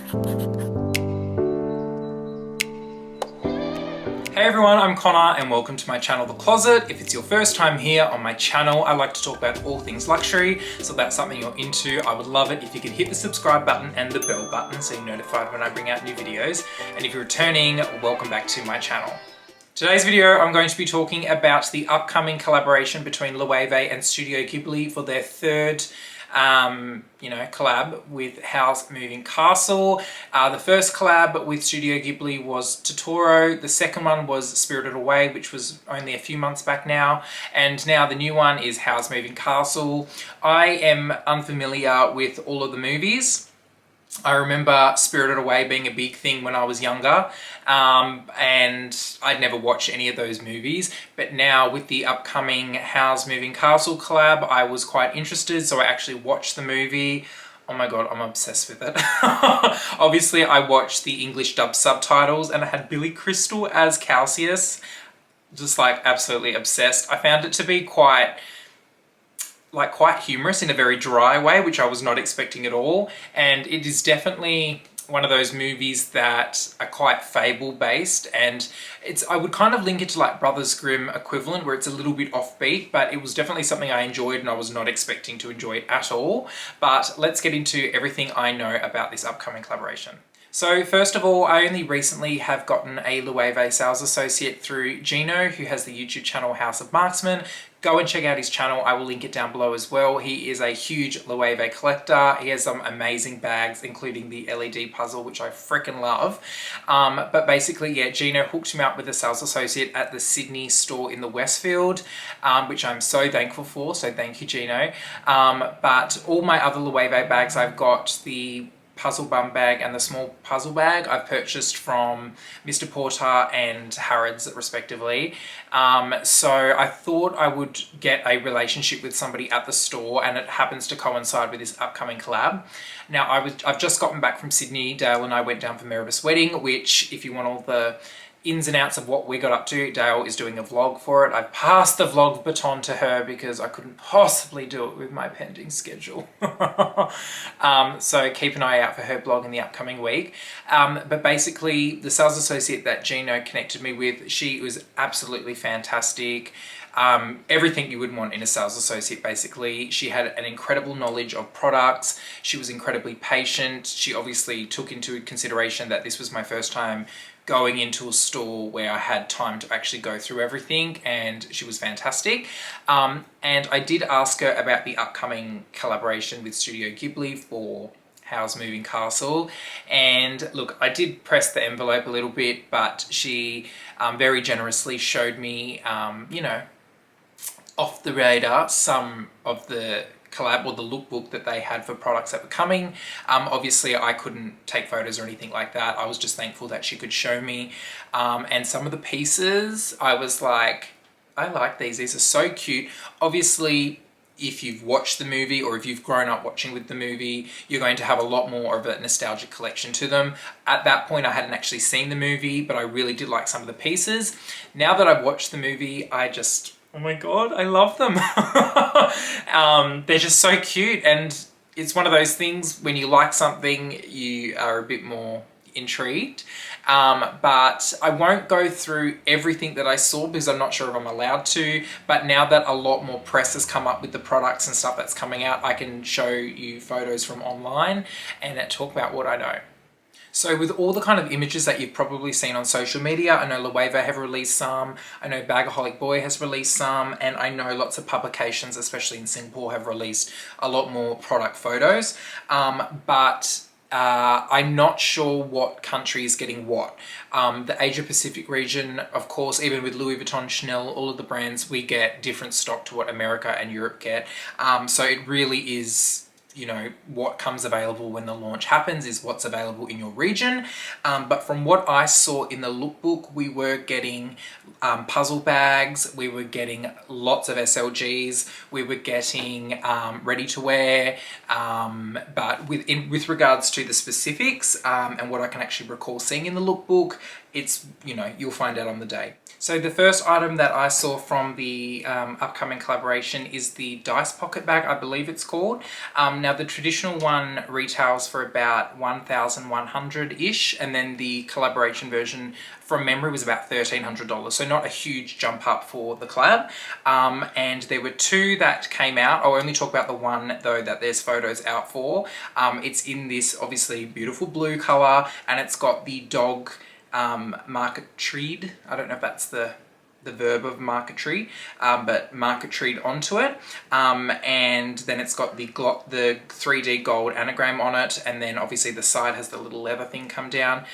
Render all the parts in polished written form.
Hey everyone, I'm Connor and welcome to my channel, The Closet. If it's your first time here on my channel, I like to talk about all things luxury. So if that's something you're into, I would love it if you could hit the subscribe button and the bell button so you're notified when I bring out new videos. And if you're returning, welcome back to my channel. Today's video, I'm going to be talking about the upcoming collaboration between LOEWE and Studio Ghibli for their third collab with HOWL'S Moving Castle. The first collab with Studio Ghibli was Totoro. The second one was Spirited Away, which was only a few months back now. And now the new one is HOWL'S Moving Castle. I am unfamiliar with all of the movies. I remember Spirited Away being a big thing when I was younger, and I'd never watched any of those movies, but now with the upcoming HOWL'S Moving Castle collab, I was quite interested, so I actually watched the movie. Oh my god, I'm obsessed with it. Obviously, I watched the English dub subtitles, and it had Billy Crystal as Calcius. Just like absolutely obsessed. I found it to be quite humorous in a very dry way, which I was not expecting at all. And it is definitely one of those movies that are quite fable based, and I would kind of link it to like Brothers Grimm equivalent, where it's a little bit offbeat, but it was definitely something I enjoyed and I was not expecting to enjoy it at all. But let's get into everything I know about this upcoming collaboration. So first of all, I only recently have gotten a LOEWE sales associate through Gino, who has the YouTube channel House of Marksman. Go and check out his channel. I will link it down below as well. He is a huge LOEWE collector. He has some amazing bags, including the LED puzzle, which I freaking love. But basically, yeah, Gino hooked me up with a sales associate at the Sydney store in the Westfield, which I'm so thankful for. So thank you, Gino. But all my other LOEWE bags, I've got the puzzle bum bag and the small puzzle bag I've purchased from Mr. Porter and Harrods respectively. So I thought I would get a relationship with somebody at the store, and it happens to coincide with this upcoming collab. Now I've just gotten back from Sydney. Dale and I went down for Meribus wedding, which if you want all the ins and outs of what we got up to, Dale is doing a vlog for it. I've passed the vlog baton to her because I couldn't possibly do it with my pending schedule. So keep an eye out for her blog in the upcoming week. But basically, the sales associate that Gino connected me with, she was absolutely fantastic. Everything you would want in a sales associate, basically. She had an incredible knowledge of products. She was incredibly patient. She obviously took into consideration that this was my first time going into a store where I had time to actually go through everything, and she was fantastic. And I did ask her about the upcoming collaboration with Studio Ghibli for HOWL'S Moving Castle, and look, I did press the envelope a little bit, but she very generously showed me, off the radar, some of the collab or the lookbook that they had for products that were coming. Obviously I couldn't take photos or anything like that. I was just thankful that she could show me. And some of the pieces, I was like, I like these are so cute. Obviously, if you've watched the movie or if you've grown up watching with the movie, you're going to have a lot more of a nostalgic collection to them. At that point, I hadn't actually seen the movie, but I really did like some of the pieces. Now that I've watched the movie, oh my god, I love them. They're just so cute, and it's one of those things when you like something, you are a bit more intrigued. But I won't go through everything that I saw because I'm not sure if I'm allowed to, but now that a lot more press has come up with the products and stuff that's coming out, I can show you photos from online and talk about what I know. So with all the kind of images that you've probably seen on social media, I know LOEWE have released some, I know Bagaholic Boy has released some, and I know lots of publications, especially in Singapore, have released a lot more product photos. But I'm not sure what country is getting what. The Asia Pacific region, of course, even with Louis Vuitton, Chanel, all of the brands, we get different stock to what America and Europe get. So it really is, what comes available when the launch happens is what's available in your region. But from what I saw in the lookbook, we were getting puzzle bags, we were getting lots of SLGs, we were getting ready to wear, but with regards to the specifics and what I can actually recall seeing in the lookbook, it's, you know, you'll find out on the day. So the first item that I saw from the upcoming collaboration is the Dice Pocket Bag, I believe it's called. Now the traditional one retails for about $1,100-ish, and then the collaboration version from memory was about $1,300, so not a huge jump up for the collab. And there were two that came out. I'll only talk about the one though that there's photos out for. It's in this obviously beautiful blue color, and it's got the dog marquetryed. I don't know if that's the verb of marquetry, but marquetryed onto it. And then it's got the 3D gold anagram on it, and then obviously the side has the little leather thing come down.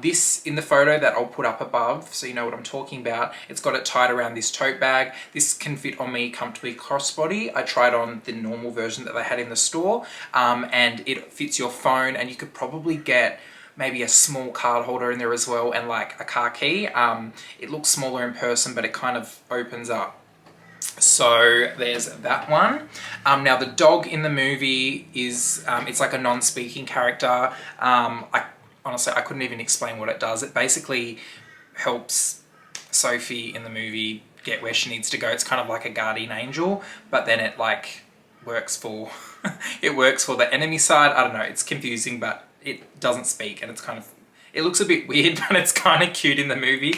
This, in the photo that I'll put up above, so you know what I'm talking about, it's got it tied around this tote bag. This can fit on me comfortably crossbody. I tried on the normal version that they had in the store, and it fits your phone, and you could probably get maybe a small card holder in there as well, and like a car key. It looks smaller in person, but it kind of opens up. So there's that one. Now the dog in the movie is, it's like a non-speaking character. Honestly, I couldn't even explain what it does. It basically helps Sophie in the movie get where she needs to go. It's kind of like a guardian angel, but then it like works for, it works for the enemy side. I don't know, it's confusing, but it doesn't speak, and it's kind of, it looks a bit weird, but it's kind of cute in the movie.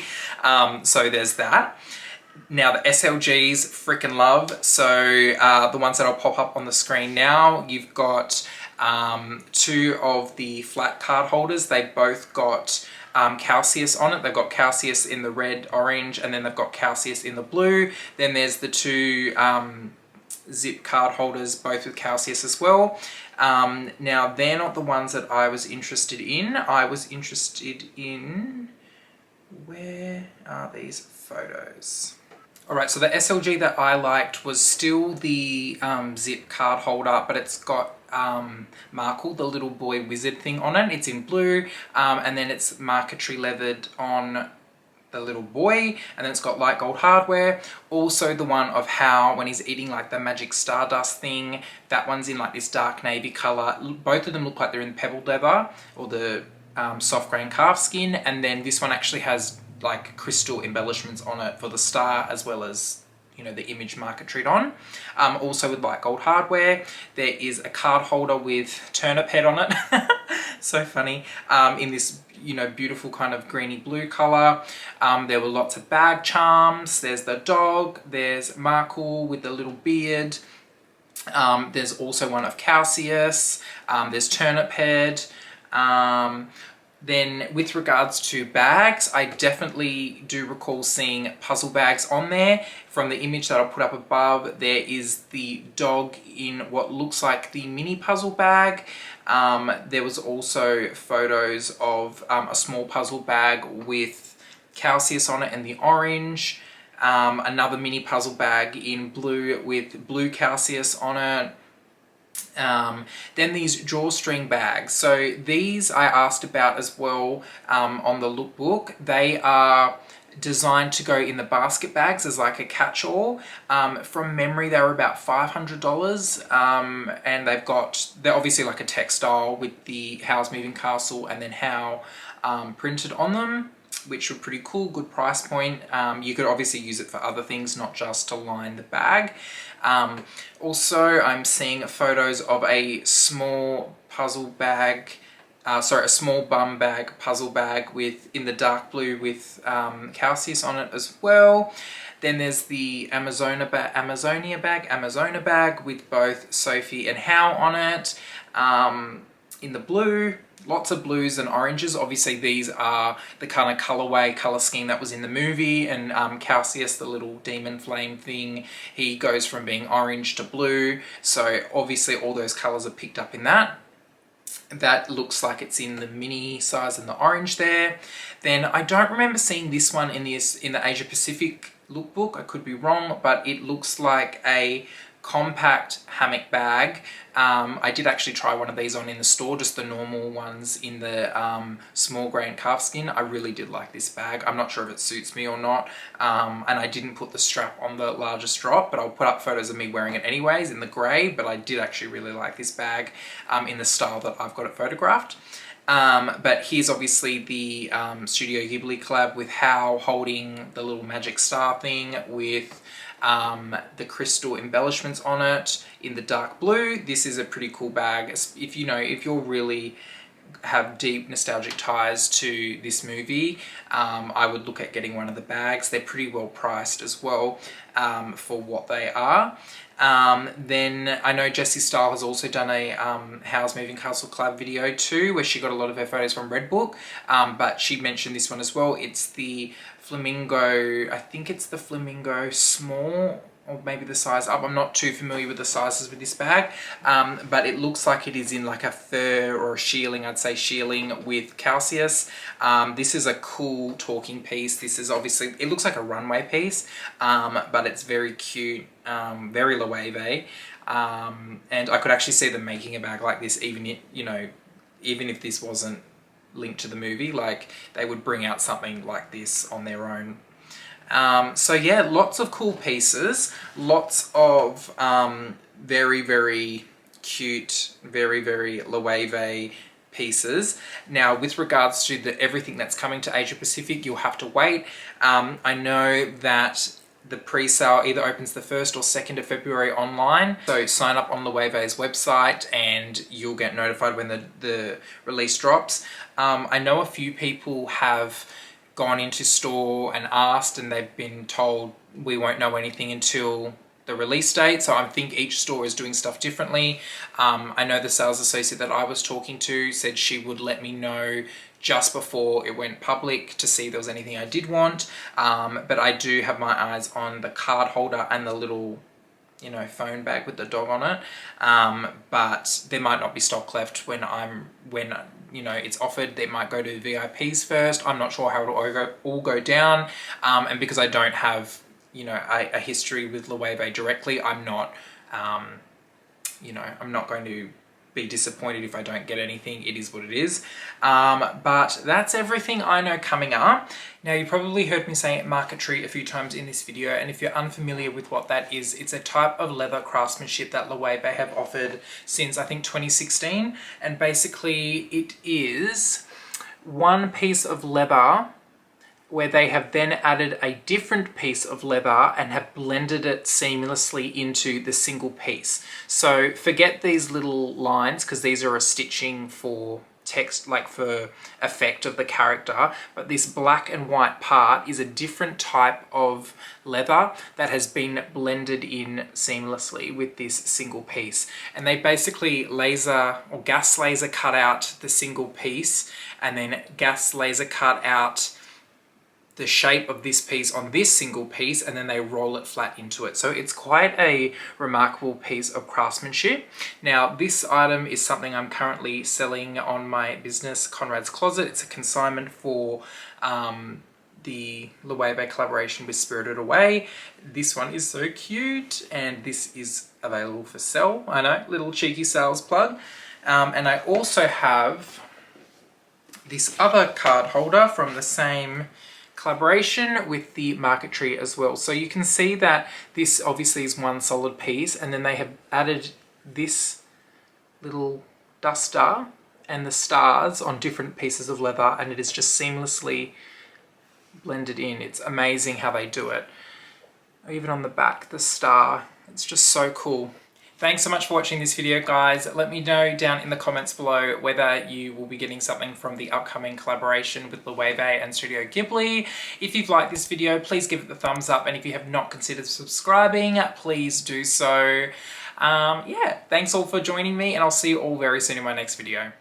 So there's that. Now the SLGs, freaking love. So the ones that I'll pop up on the screen now, you've got two of the flat card holders. They've both got Calcius on it. They've got Calcius in the red, orange, and then they've got Calcius in the blue. Then there's the two zip card holders, both with Calcius as well. Now they're not the ones that I was interested in. I was interested in, where are these photos? Alright, so the SLG that I liked was still the zip card holder, but it's got Markle, the little boy wizard thing on it. It's in blue, and then it's marquetry leathered on the little boy, and then it's got light gold hardware. Also the one of How, when he's eating like the magic stardust thing, that one's in like this dark navy color. Both of them look like they're in pebbled leather, or the soft grain calf skin, and then this one actually has like crystal embellishments on it for the star, as well as, you know, the image marquetryed on. Also with light gold hardware. There is a card holder with turnip head on it. So funny. In this, you know, beautiful kind of greeny blue color. There were lots of bag charms. There's the dog. There's Markle with the little beard. There's also one of Calcius. There's turnip head. Then with regards to bags, I definitely do recall seeing puzzle bags on there. From the image that I'll put up above, there is the dog in what looks like the mini puzzle bag. There was also photos of a small puzzle bag with Calcius on it in the orange. Another mini puzzle bag in blue with blue Calcius on it. Then these drawstring bags. So these I asked about as well on the lookbook. They are designed to go in the basket bags as like a catch-all. From memory, they were about $500, and they're obviously like a textile with the How's Moving Castle and then How printed on them, which were pretty cool, good price point. You could obviously use it for other things, not just to line the bag. Also, I'm seeing photos of a small puzzle bag, a small bum bag, puzzle bag in the dark blue with Calcius on it as well. Then there's the Amazona bag with both Sophie and How on it, in the blue. Lots of blues and oranges. Obviously these are the kind of color scheme that was in the movie, and Calcius, the little demon flame thing, he goes from being orange to blue, so obviously all those colors are picked up in that. That looks like it's in the mini size and the orange there. Then I don't remember seeing this one in the Asia Pacific lookbook, I could be wrong, but it looks like a compact hammock bag. I did actually try one of these on in the store, just the normal ones in the small grain calfskin. I really did like this bag. I'm not sure if it suits me or not, and I didn't put the strap on the largest drop, but I'll put up photos of me wearing it anyways in the grey. But I did actually really like this bag in the style that I've got it photographed. But here's obviously the Studio Ghibli collab with How holding the little magic star thing with the crystal embellishments on it in the dark blue. This is a pretty cool bag. If you're really have deep nostalgic ties to this movie, I would look at getting one of the bags. They're pretty well priced as well for what they are. Then I know Jessie Stahl has also done a How's Moving Castle collab video too, where she got a lot of her photos from Redbook, but she mentioned this one as well. It's the Flamingo, I think it's the Flamingo small, or maybe the size up. I'm not too familiar with the sizes with this bag, but it looks like it is in like a fur or a shearling, I'd say shearling with calceus. This is a cool talking piece. This is obviously, it looks like a runway piece, but it's very cute, very Loewe. And I could actually see them making a bag like this, even if this wasn't linked to the movie, like they would bring out something like this on their own. So yeah, lots of cool pieces, lots of very, very cute, very, very Loewe pieces. Now, with regards to everything that's coming to Asia Pacific, you'll have to wait. I know that the pre-sale either opens the 1st or 2nd of February online. So sign up on Loewe's website and you'll get notified when the release drops. I know a few people have gone into store and asked, and they've been told we won't know anything until the release date. So I think each store is doing stuff differently. I know the sales associate that I was talking to said she would let me know just before it went public to see if there was anything I did want. But I do have my eyes on the card holder and the little, phone bag with the dog on it. But there might not be stock left when it's offered. They might go to VIPs first. I'm not sure how it'll all go down. And because I don't have, a history with Loewe directly, I'm not going to be disappointed if I don't get anything. It is what it is. But that's everything I know coming up. Now, you probably heard me say marquetry a few times in this video, and if you're unfamiliar with what that is, it's a type of leather craftsmanship that Loewe have offered since, I think, 2016. And basically it is one piece of leather where they have then added a different piece of leather and have blended it seamlessly into the single piece. So forget these little lines, because these are a stitching for text, like for effect of the character, but this black and white part is a different type of leather that has been blended in seamlessly with this single piece. And they basically laser or gas laser cut out the single piece, and then gas laser cut out the shape of this piece on this single piece, and then they roll it flat into it. So it's quite a remarkable piece of craftsmanship. Now, this item is something I'm currently selling on my business, Conrad's Closet. It's a consignment for the LOEWE collaboration with Spirited Away. This one is so cute, and this is available for sale. I know, little cheeky sales plug. And I also have this other card holder from the same collaboration with the marquetry as well. So you can see that this obviously is one solid piece, and then they have added this little duster and the stars on different pieces of leather, and it is just seamlessly blended in. It's amazing how they do it. Even on the back, the star, it's just so cool. Thanks so much for watching this video, guys. Let me know down in the comments below whether you will be getting something from the upcoming collaboration with Loewe and Studio Ghibli. If you've liked this video, please give it the thumbs up, and if you have not considered subscribing, please do so. Yeah, thanks all for joining me, and I'll see you all very soon in my next video.